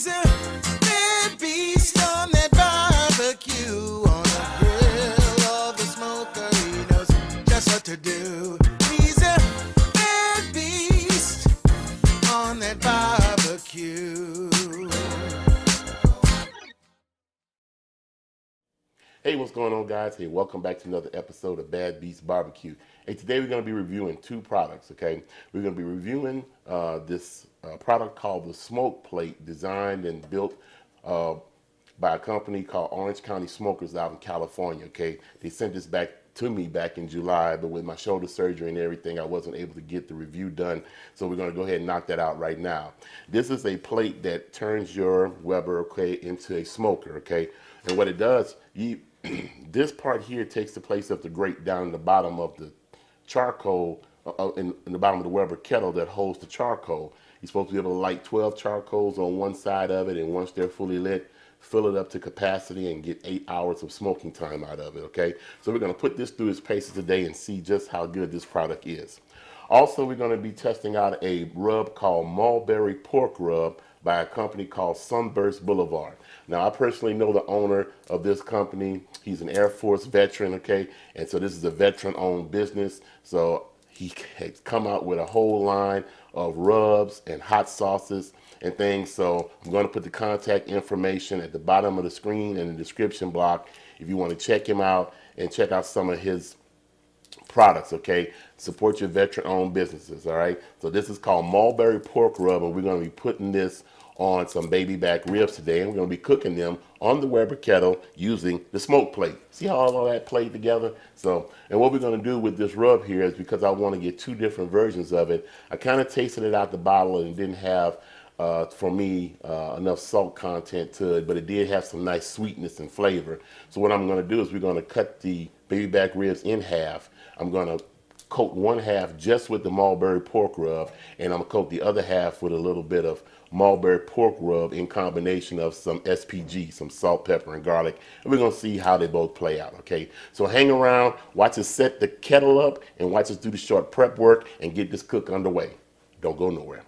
He's a bad beast on that barbecue, on the grill or the smoker. He knows just what to do. He's a bad beast on that barbecue. Hey, what's going on, guys? Hey, welcome back to another episode of Bad Beast Barbecue. Hey, today we're going to be reviewing two products, okay? We're going to be reviewing this product called the Smoke Plate, designed and built by a company called Orange County Smokers out in California, okay? They sent this back to me back in July, but with my shoulder surgery and everything, I wasn't able to get the review done, so we're going to go ahead and knock that out right now. This is a plate that turns your Weber, okay, into a smoker, okay? And what it does, this part here takes the place of the grate down in the bottom of the charcoal, in the bottom of the Weber kettle that holds the charcoal. You're supposed to be able to light 12 charcoals on one side of it, and once they're fully lit, fill it up to capacity and get 8 hours of smoking time out of it, okay? So we're going to put this through its paces today and see just how good this product is. Also, we're going to be testing out a rub called Mulberry Pork Rub by a company called Sunburst Blvd. Now, I personally know the owner of this company. He's an Air Force veteran, okay? And so this is a veteran-owned business. So he has come out with a whole line of rubs and hot sauces and things. So I'm going to put the contact information at the bottom of the screen in the description block if you want to check him out and check out some of his products, okay? Support your veteran-owned businesses, all right? So this is called Mulberry Pork Rub, and we're going to be putting this on some baby back ribs today, and we're going to be cooking them on the Weber kettle using the smoke plate. See how all of that played together? So, and what we're going to do with this rub here is, because I want to get two different versions of it, I kind of tasted it out the bottle and it didn't have, for me, enough salt content to it, but it did have some nice sweetness and flavor. So what I'm going to do is we're going to cut the baby back ribs in half. I'm going to coat one half just with the Mulberry Pork Rub, and I'm going to coat the other half with a little bit of Mulberry Pork Rub in combination of some SPG, some salt, pepper, and garlic. And we're going to see how they both play out, okay? So hang around, watch us set the kettle up, and watch us do the short prep work and get this cook underway. Don't go nowhere.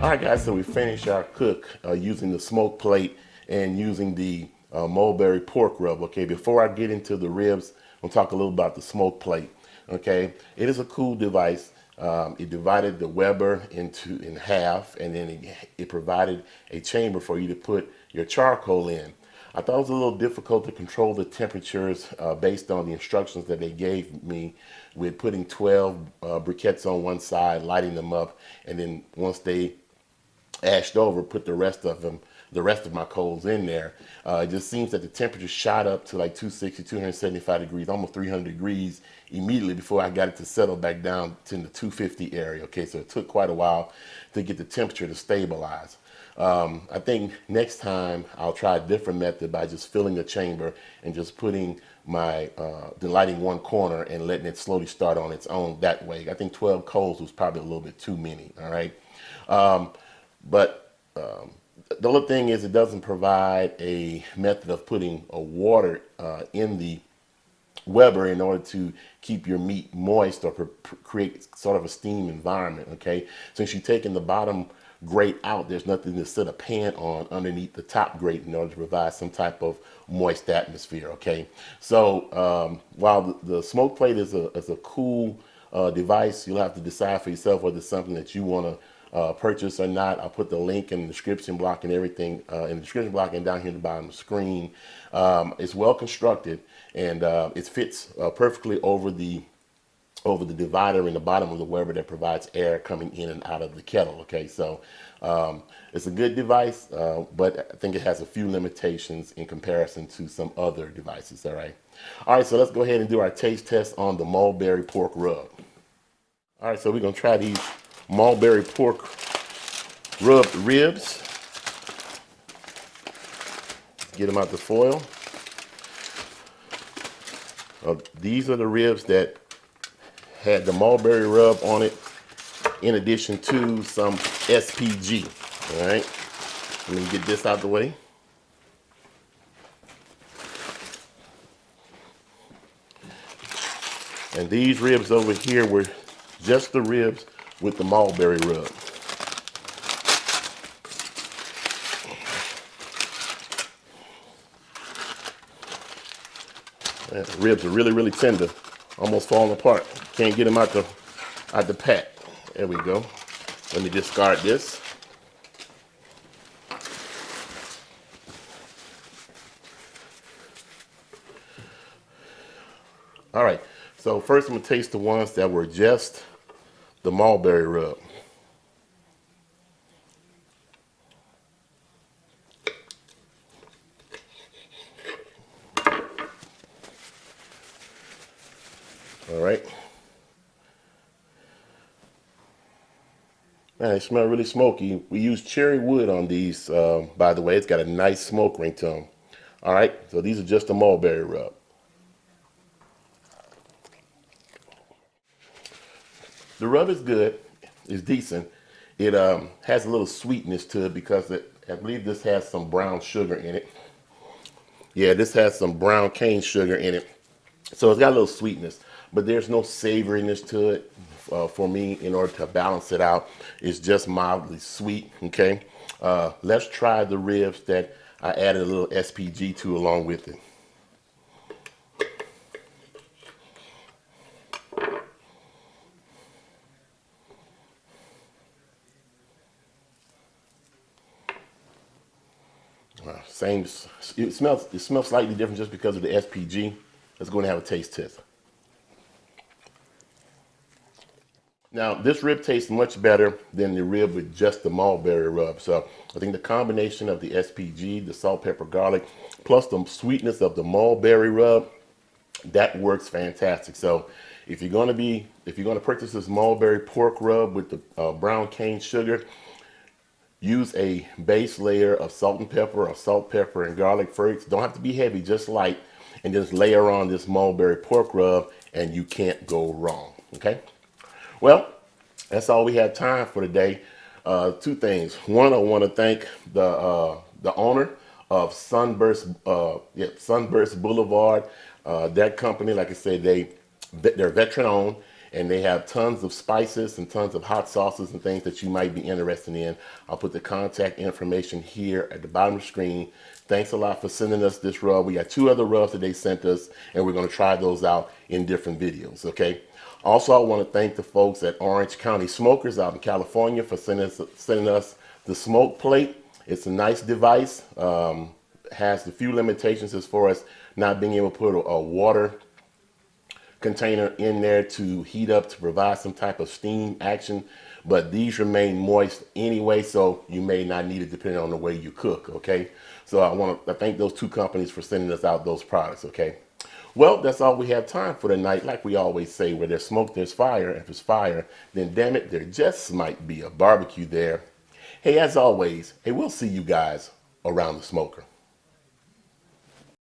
All right, guys, so we finished our cook using the smoke plate and using the mulberry pork rub. Okay, before I get into the ribs, we'll talk a little about the smoke plate. Okay, it is a cool device. It divided the Weber in half, and then it provided a chamber for you to put your charcoal in. I thought it was a little difficult to control the temperatures based on the instructions that they gave me with putting 12 briquettes on one side, lighting them up, and then once they ashed over, put the rest of my coals in there. It just seems that the temperature shot up to like 260, 275 degrees, almost 300 degrees immediately before I got it to settle back down to the 250 area. Okay, so it took quite a while to get the temperature to stabilize. I think next time I'll try a different method by just filling the chamber and just putting lighting one corner and letting it slowly start on its own that way. I think 12 coals was probably a little bit too many, all right? But the other thing is it doesn't provide a method of putting a water in the Weber in order to keep your meat moist or create sort of a steam environment, okay? Since you're taking the bottom grate out, there's nothing to set a pan on underneath the top grate in order to provide some type of moist atmosphere, okay? So while the smoke plate is a cool device, you'll have to decide for yourself whether it's something that you want to purchase or not. I'll put the link in the description block and everything in the description block and down here at the bottom of the screen. It's well constructed, and it fits perfectly over the divider in the bottom of the Weber that provides air coming in and out of the kettle. Okay, so it's a good device, but I think it has a few limitations in comparison to some other devices. All right, so let's go ahead and do our taste test on the mulberry pork rub. All right, so we're gonna try these mulberry pork rubbed ribs. Get them out the foil. These are the ribs that had the mulberry rub on it in addition to some SPG. All right, let me get this out the way. And these ribs over here were just the ribs with the mulberry rub. The ribs are really, really tender, almost falling apart. Can't get them out the pack. There we go. Let me discard this. All right, so first I'm gonna taste the ones that were just the mulberry rub. All right. Man, they smell really smoky. We use cherry wood on these, by the way. It's got a nice smoke ring to them. All right, so these are just the mulberry rub. The rub is good. It's decent. It has a little sweetness to it because I believe this has some brown sugar in it. Yeah, this has some brown cane sugar in it. So it's got a little sweetness, but there's no savoriness to it for me in order to balance it out. It's just mildly sweet, okay? Let's try the ribs that I added a little SPG to along with it. It smells slightly different just because of the SPG. Let's go and have a taste test. Now, this rib tastes much better than the rib with just the mulberry rub. So I think the combination of the SPG, the salt, pepper, garlic, plus the sweetness of the mulberry rub, that works fantastic. So if you're going to purchase this mulberry pork rub with the brown cane sugar, use a base layer of salt and pepper or salt, pepper, and garlic first. Don't have to be heavy, just light, and just layer on this mulberry pork rub, and you can't go wrong. Okay. Well, that's all we have time for today. Two things. One, I want to thank the owner of Sunburst, Sunburst Boulevard. That company, like I said, they're veteran owned, and they have tons of spices and tons of hot sauces and things that you might be interested in. I'll put the contact information here at the bottom of the screen. Thanks a lot for sending us this rub. We got 2 other rubs that they sent us, and we're going to try those out in different videos, okay? Also, I want to thank the folks at Orange County Smokers out in California for sending us the smoke plate. It's a nice device. Has a few limitations as far as not being able to put a water container in there to heat up to provide some type of steam action, but these remain moist anyway, so you may not need it depending on the way you cook, okay? So I want to thank those 2 companies for sending us out those products, okay? Well, that's all we have time for tonight. Like we always say, where there's smoke, there's fire. If there's fire, then damn it, there just might be a barbecue there. Hey, as always, hey, we'll see you guys around the smoker.